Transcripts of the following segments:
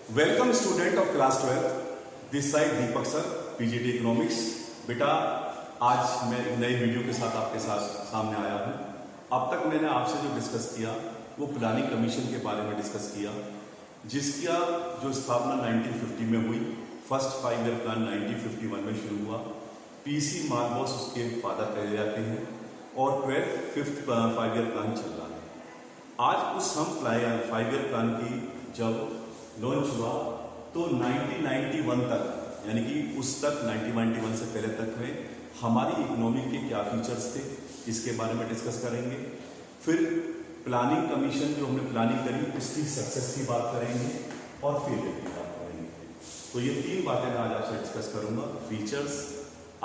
Welcome student of class 12 this side Deepak sir PGT economics. बेटा आज मैं एक नई वीडियो के साथ आपके सामने आया हूँ। अब तक मैंने आपसे जो डिस्कस किया वो प्लानिंग कमीशन के बारे में डिस्कस किया, जिसका जो स्थापना 1950 में हुई। फर्स्ट 5 ईयर प्लान 1951 में शुरू हुआ। पीसी मार्बोस उसके फादर कहे जाते हैं और 5th 5 ईयर प्लान चल रहा है। आज उस हम 5 ईयर प्लान की जब लॉन्च हुआ तो 1991 तक, यानी कि उस तक 1991 से पहले तक में हमारी इकोनॉमी के क्या फीचर्स थे, इसके बारे में डिस्कस करेंगे। फिर प्लानिंग कमीशन जो हमने प्लानिंग करी उसकी सक्सेस की बात करेंगे और फेलियर की बात करेंगे। तो ये 3 बातें मैं आज आपसे डिस्कस करूंगा, फीचर्स,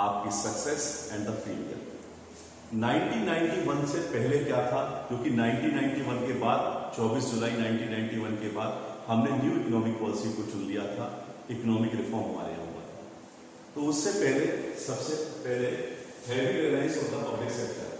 आपकी सक्सेस एंड द फेलियर। 1991 से पहले क्या था, क्योंकि 1991 के बाद 24 जुलाई 1991 के बाद हमने न्यू इकोनॉमिक पॉलिसी को चुन लिया था, इकोनॉमिक रिफॉर्म हमारे यहाँ हुआ था। तो उससे पहले सबसे पहले heavy Reliance of the public sector.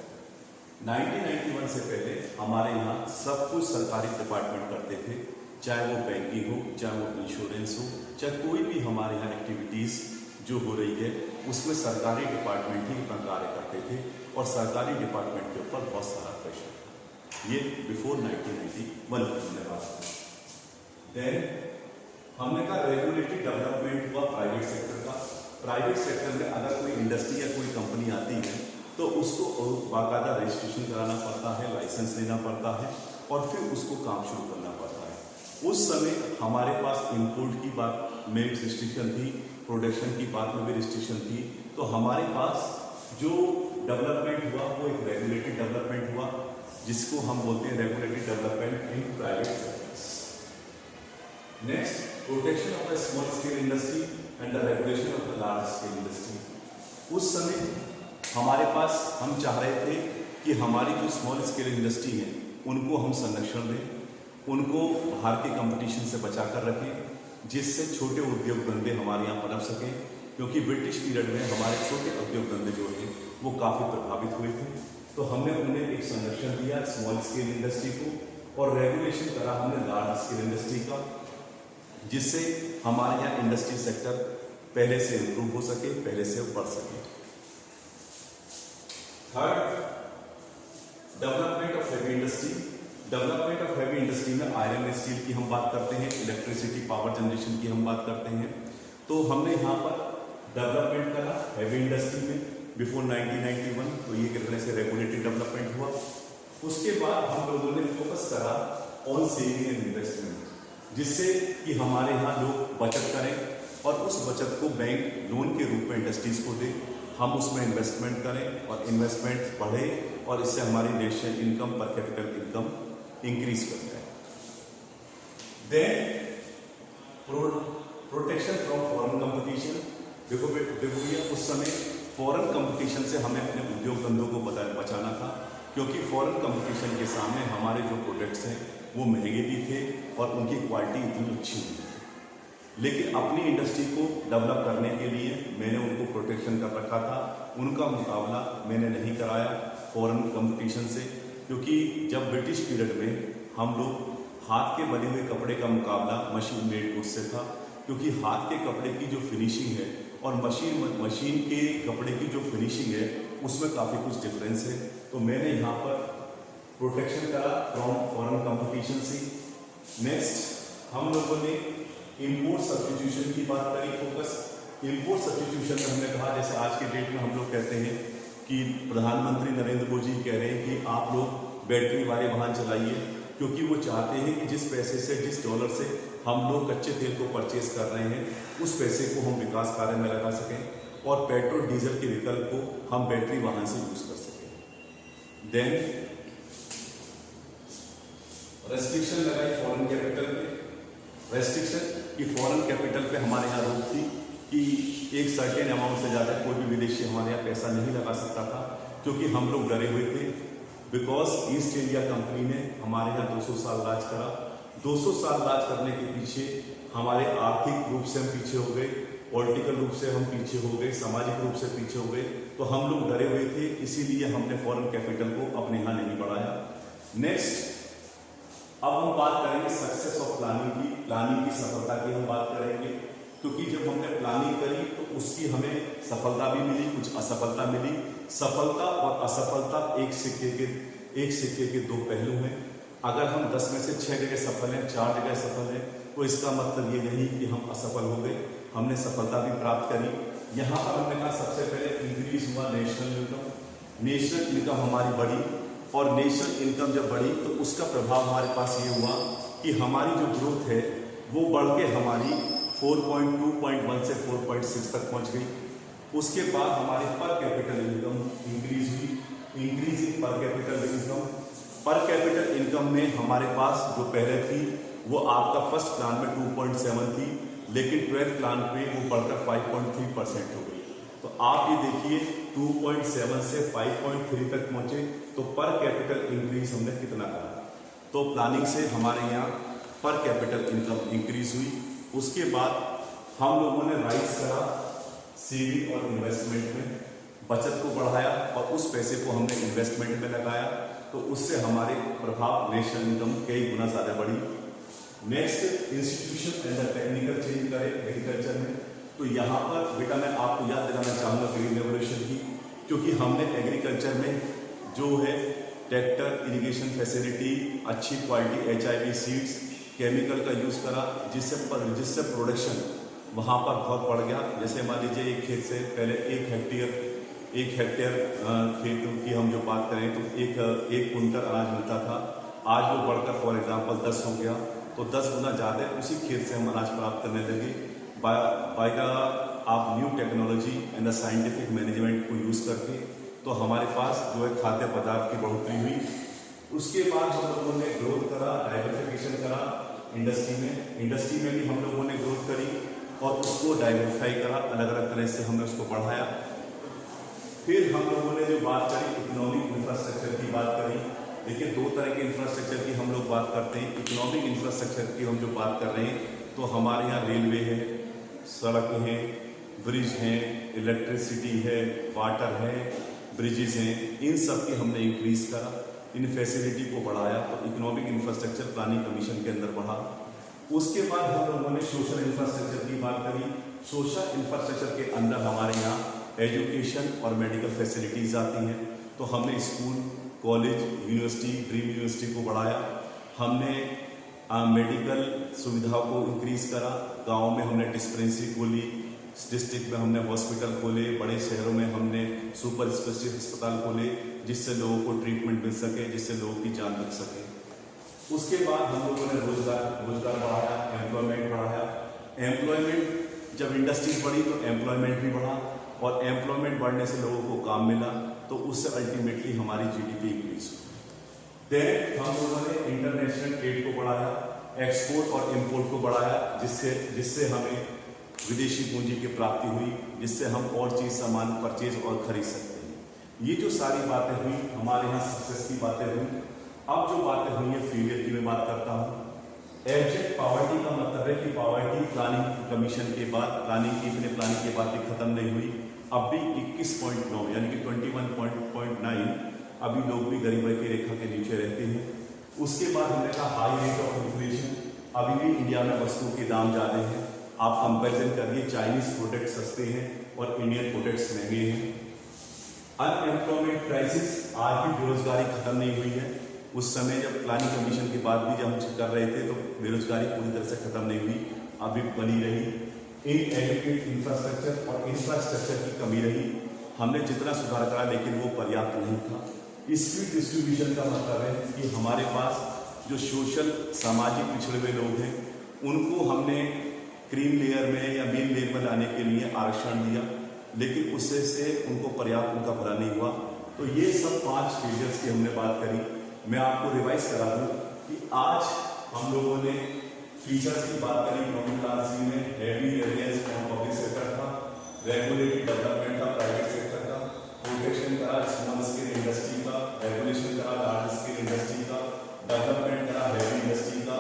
1991 से पहले हमारे यहाँ सब कुछ सरकारी डिपार्टमेंट करते थे, चाहे वो बैंकिंग हो, चाहे वो इंश्योरेंस हो, चाहे कोई भी हमारे यहाँ एक्टिविटीज जो हो रही है उसमें सरकारी डिपार्टमेंट ही अपना कार्य करते थे और सरकारी डिपार्टमेंट के ऊपर बहुत सारा प्रेशर था। ये बिफोर 1991 की बात है। देन हमने कहा रेगुलेटरी डेवलपमेंट हुआ प्राइवेट सेक्टर का। प्राइवेट सेक्टर में अगर कोई इंडस्ट्री या कोई कंपनी आती है तो उसको बाकायदा रजिस्ट्रेशन कराना पड़ता है, लाइसेंस लेना पड़ता है और फिर उसको काम शुरू करना पड़ता है। उस समय हमारे पास इम्पोर्ट की बात में रिस्ट्रिक्शन थी, प्रोडक्शन की बात में भी रिस्ट्रिक्शन थी। तो हमारे पास जो डेवलपमेंट हुआ वो एक रेगुलेटरी डेवलपमेंट हुआ, जिसको हम बोलते हैं regulatory development in private sectors. Next, protection of the small scale industry and the regulation of the large scale industry. उस समय हमारे पास हम चाह रहे थे कि हमारी जो स्मॉल स्केल इंडस्ट्री है उनको हम संरक्षण दें, उनको बाहर के कंपटीशन से बचा कर रखें, जिससे छोटे उद्योग धंधे हमारे यहाँ पनप सकें। क्योंकि ब्रिटिश पीरियड में हमारे छोटे उद्योग धंधे जो हैं वो काफ़ी प्रभावित हुए थे। तो हमने उन्हें एक संरक्षण दिया स्मॉल स्केल इंडस्ट्री को और रेगुलेशन करा हमने लार्ज स्केल इंडस्ट्री का, जिससे हमारे यहाँ इंडस्ट्री सेक्टर पहले से इंप्रूव हो सके, पहले से बढ़ सके। Third, development of heavy industry. Development of heavy industry में आयरन स्टील की हम बात करते हैं, इलेक्ट्रिसिटी पावर जनरेशन की हम बात करते हैं। तो हमने यहाँ पर डेवलपमेंट करा हैवी इंडस्ट्री में बिफोर 1991। तो ये कितने से रेगुलेटरी डेवलपमेंट हुआ। उसके बाद हम लोगों ने फोकस करा ऑन सेविंग एंड इन्वेस्टमेंट, जिससे कि हमारे यहाँ लोग बचत करें और उस बचत को बैंक लोन के रूप में इंडस्ट्रीज को दे, हम उसमें इन्वेस्टमेंट करें और इन्वेस्टमेंट बढ़े और इससे हमारी नेशनल इनकम पर कैपिटल इनकम इंक्रीज कर जाए। Then protection from foreign competition. देखो भैया, उस समय फॉरेन कंपटीशन से हमें अपने उद्योग धंधों को बचाना था, क्योंकि फॉरेन कंपटीशन के सामने हमारे जो प्रोडक्ट्स हैं वो महंगे भी थे और उनकी क्वालिटी इतनी अच्छी नहीं थी। लेकिन अपनी इंडस्ट्री को डेवलप करने के लिए मैंने उनको प्रोटेक्शन कर रखा था। उनका मुकाबला मैंने नहीं कराया फॉरेन कंपटीशन से, क्योंकि जब ब्रिटिश पीरियड में हम लोग हाथ के बने हुए कपड़े का मुकाबला मशीन मेड गुड्स से था, क्योंकि हाथ के कपड़े की जो फिनिशिंग है और मशीन के कपड़े की जो फिनिशिंग है उसमें काफ़ी कुछ डिफरेंस है। तो मैंने यहाँ पर प्रोटेक्शन करा फ्रॉम फॉरेन कंपटीशन से। नेक्स्ट, हम लोगों ने इंपोर्ट सब्स्टिट्यूशन की बात करी, फोकस इंपोर्ट सब्स्टिट्यूशन में हमने कहा, जैसे आज के डेट में हम लोग कहते हैं कि प्रधानमंत्री नरेंद्र मोदी कह रहे हैं कि आप लोग बैटरी वाले वाहन चलाइए, क्योंकि वो चाहते हैं कि जिस पैसे से, जिस डॉलर से हम लोग कच्चे तेल को परचेज कर रहे हैं उस पैसे को हम विकास कार्य में लगा सकें और पेट्रोल डीजल के विकल्प को हम बैटरी वाहन से यूज कर सकें। देन रेस्ट्रिक्शन लगाई फॉरेन कैपिटल पे। रेस्ट्रिक्शन कि फॉरेन कैपिटल पे हमारे यहाँ रोक थी कि एक सर्टेन अमाउंट से ज़्यादा कोई भी विदेशी हमारे यहाँ पैसा नहीं लगा सकता था, क्योंकि हम लोग डरे हुए थे। बिकॉज ईस्ट इंडिया कंपनी ने हमारे यहाँ 200 साल राज करा। 200 साल राज करने के पीछे हमारे आर्थिक रूप से हम पीछे हो गए, पॉलिटिकल रूप से हम पीछे हो गए, सामाजिक रूप से पीछे हो गए। तो हम लोग डरे हुए थे, इसीलिए हमने फॉरेन कैपिटल को अपने यहाँ नहीं बढ़ाया। नेक्स्ट, अब हम बात करेंगे सक्सेस ऑफ प्लानिंग की। प्लानिंग की सफलता की हम बात करेंगे, क्योंकि जब हमने प्लानिंग करी तो उसकी हमें सफलता भी मिली, कुछ असफलता मिली। सफलता और असफलता एक सिक्के के दो पहलू हैं। अगर हम 10 में से 6 जगह सफल हैं, 4 जगह सफल हैं, तो इसका मतलब ये नहीं कि हम असफल हो गए, हमने सफलता भी प्राप्त करी। यहाँ पर हमने कहा सबसे पहले इंक्रीज हुआ नेशनल इनकम। नेशनल इनकम हमारी बढ़ी, और नेशनल इनकम जब बढ़ी तो उसका प्रभाव हमारे पास ये हुआ कि हमारी जो ग्रोथ है वो बढ़ के हमारी 4.2.1 से 4.6 तक पहुंच गई। उसके बाद हमारी पर कैपिटल इनकम इंक्रीज हुई। इंक्रीज इन पर कैपिटल इनकम। पर कैपिटल इनकम में हमारे पास जो पहले थी वो आपका फर्स्ट प्लान में 2.7 थी, लेकिन 12th प्लान पे वो बढ़कर 5.3% हो गई। तो आप ये देखिए 2.7 से 5.3 तक पहुंचे, तो पर कैपिटल इंक्रीज हमने कितना करा। तो प्लानिंग से हमारे यहाँ पर कैपिटल इनकम इंक्रीज हुई। उसके बाद हम लोगों ने राइज करा सेविंग और इन्वेस्टमेंट में, बचत को बढ़ाया और उस पैसे को हमने इन्वेस्टमेंट में लगाया, तो उससे हमारे प्रभाव नेशनल इनकम कई गुना ज़्यादा बढ़ी। Next, institution and technical change करें एग्रीकल्चर में। तो यहाँ पर बेटा मैं आपको याद दिलाना चाहूँगा ग्रीन रेवोल्यूशन की, क्योंकि हमने एग्रीकल्चर में जो है ट्रैक्टर, इरिगेशन फैसिलिटी, अच्छी क्वालिटी HIV सीड्स, केमिकल का यूज़ करा, जिससे प्रोडक्शन वहाँ पर बहुत बढ़ गया। जैसे मान लीजिए एक खेत से पहले एक हेक्टेयर खेत की हम जो बात करें तो एक कुंटल अनाज मिलता था, आज वो बढ़कर फॉर एग्जांपल 10 हो गया, तो 10 गुना ज़्यादा उसी खेत से हम अनाज प्राप्त करने लगे। बाय द आप new technology and the scientific management को यूज़ करके, तो हमारे पास जो है खाद्य पदार्थ की बढ़ोतरी हुई। उसके बाद हम लोगों ने ग्रोथ करा, डाइवर्सिफिकेशन करा इंडस्ट्री में भी हम लोगों ने ग्रोथ करी और उसको डाइवर्सिफाई करा, अलग अलग तरह से हमने उसको बढ़ाया। फिर हम लोगों ने जो बात करी इकोनॉमिक इंफ्रास्ट्रक्चर की बात करी। देखिए 2 तरह के इंफ्रास्ट्रक्चर की हम लोग बात करते हैं। इकोनॉमिक इंफ्रास्ट्रक्चर की हम जो बात कर रहे हैं तो हमारे यहाँ रेलवे है, सड़क है, ब्रिज हैं, इलेक्ट्रिसिटी है, वाटर है, ब्रिजेस हैं, इन सब की हमने इंक्रीज करा, इन फैसिलिटी को बढ़ाया। तो इकोनॉमिक इंफ्रास्ट्रक्चर प्लानिंग कमीशन के अंदर बढ़ा। उसके बाद हम लोगों ने सोशल इंफ्रास्ट्रक्चर की बात करी। सोशल इंफ्रास्ट्रक्चर के अंदर हमारे यहाँ एजुकेशन और मेडिकल फैसिलिटीज़ आती हैं, तो हमने school, college, university, dream university को बढ़ाया। हमने मेडिकल सुविधाओं को इंक्रीज करा। गांव में हमने डिस्पेंसरी खोली, डिस्ट्रिक्ट में हमने हॉस्पिटल खोले, बड़े शहरों में हमने सुपर स्पेशलिस्ट अस्पताल खोले, जिससे लोगों को ट्रीटमेंट मिल सके, जिससे लोगों की जान बच सके। उसके बाद हम लोगों ने रोजगार बढ़ाया, एम्प्लॉयमेंट बढ़ाया। एम्प्लॉयमेंट जब इंडस्ट्रीज बढ़ी तो एम्प्लॉयमेंट भी बढ़ा, और एम्प्लॉयमेंट बढ़ने से लोगों को काम मिला, तो उससे अल्टीमेटली हमारी GDP इंक्रीज हुई। देन हम लोगों ने इंटरनेशनल ट्रेड को बढ़ाया, एक्सपोर्ट और इम्पोर्ट को बढ़ाया, जिससे हमें विदेशी पूंजी की प्राप्ति हुई, जिससे हम और चीज़ सामान परचेज और खरीद सकते हैं। ये जो सारी बातें हुई हमारे यहाँ सक्सेस की बातें हुई। अब जो बातें हुई है फेलियर की मैं बात करता हूँ। एब्जेक्ट पॉवर्टी का मतलब है कि पॉवर्टी प्लानिंग कमीशन के बाद, प्लानिंग के बाद भी खत्म नहीं हुई। अब भी 21.9 यानी कि 21.9 अभी लोग भी गरीबी की रेखा के नीचे रहते हैं। उसके बाद हमने कहा हाई रेट ऑफ इन्फ्लेशन, अभी भी इंडिया में वस्तुओं के दाम ज़्यादा हैं। आप कंपैरिजन करिए, चाइनीज प्रोडक्ट सस्ते हैं और इंडियन प्रोडक्ट्स महंगे हैं। अनएम्प्लॉयमेंट क्राइसिस, आज भी बेरोजगारी खत्म नहीं हुई है। उस समय जब प्लानिंग कमीशन की बात भी जब हम कर रहे थे तो बेरोजगारी पूरी तरह से खत्म नहीं हुई, अभी बनी रही। इनएडिक्वेट इंफ्रास्ट्रक्चर और इंफ्रास्ट्रक्चर की कमी रही। हमने जितना सुधार करा लेकिन वो पर्याप्त नहीं था। स्पीड डिस्ट्रीब्यूशन का मतलब है कि हमारे पास जो सोशल सामाजिक पिछड़े हुए लोग हैं उनको हमने क्रीम लेयर में या मेन लेयर में लाने के लिए आरक्षण दिया, लेकिन उससे उनको पर्याप्त उनका भला नहीं हुआ। तो ये सब 5 फेलियर्स की हमने बात करी। मैं आपको रिवाइज करा दूं कि आज हम लोगों ने फीचर्स की बात करी। क्लास में heavy Reliance from public sector था, रेगुलेटरी डेवलपमेंट का प्राइवेट सेक्टर का, प्रोटेक्शन करा स्मॉल स्केल इंडस्ट्री का, रेगुलेशन करा लार्ज स्केल इंडस्ट्री का, डेवलपमेंट करा हैवी इंडस्ट्री का,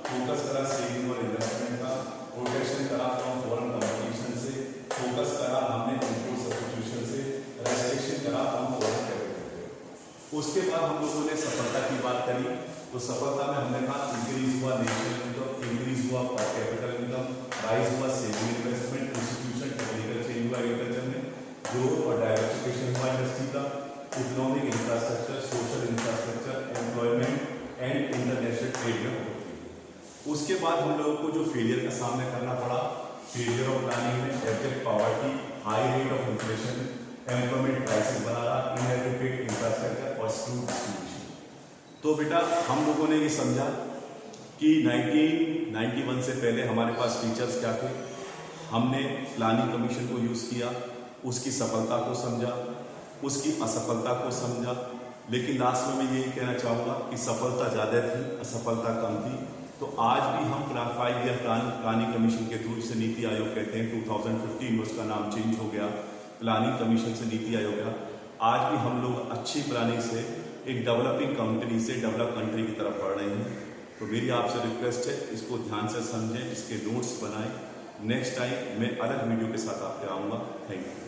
फोकस करा सेविंग और इन्वेस्टमेंट का, प्रोटेक्शन करा फ्रॉम फॉरेन कंपटीशन से, फोकस करा हमने इम्पोर्ट सब्स्टिट्यूशन से, रेस्ट्रिक्शन करा फ्रॉम फॉरेन कैपिटल। उसके बाद हम लोगों ने सफलता की बात करी। तो सफलता में हमने कहा इंक्रीज हुआ नेशनल इनकम, इंक्रीज हुआ पर कैपिटल इनकम, राइज हुआ saving investment, institution technical change हुआ एग्रीकल्चर में, ग्रोथ और डाइवर्सिफिकेशन हुआ इंडस्ट्री का, economic infrastructure, social infrastructure, employment and international trade में हो। उसके बाद हम लोगों को जो फेलियर का सामना करना पड़ा, फेलियर ऑफ प्लानिंग में abject poverty, high rate of inflation, employment crisis बना रहा, इनएडिक्वेट इंफ्रास्ट्रक्चर और स्क्रूड डिस्ट्रीब्यूशन। तो बेटा हम लोगों ने ये समझा कि 1991 से पहले हमारे पास फीचर्स क्या थे, हमने प्लानिंग कमीशन को यूज़ किया, उसकी सफलता को समझा, उसकी असफलता को समझा, लेकिन लास्ट में मैं यही कहना चाहूँगा कि सफलता ज़्यादा थी, असफलता कम थी। तो आज भी हम 5 ईयर प्लानिंग कमीशन के थ्रू, जिसे नीति आयोग कहते हैं, 2015 में उसका नाम चेंज हो गया, प्लानिंग कमीशन से नीति आयोग गया। आज भी हम लोग अच्छी प्लानिंग से एक डेवलपिंग कंट्री से डेवलप कंट्री की तरफ बढ़ रहे हैं। तो मेरी आपसे रिक्वेस्ट है, इसको ध्यान से समझें, इसके नोट्स बनाएं। नेक्स्ट टाइम मैं अलग वीडियो के साथ आपके आऊँगा। Thank you.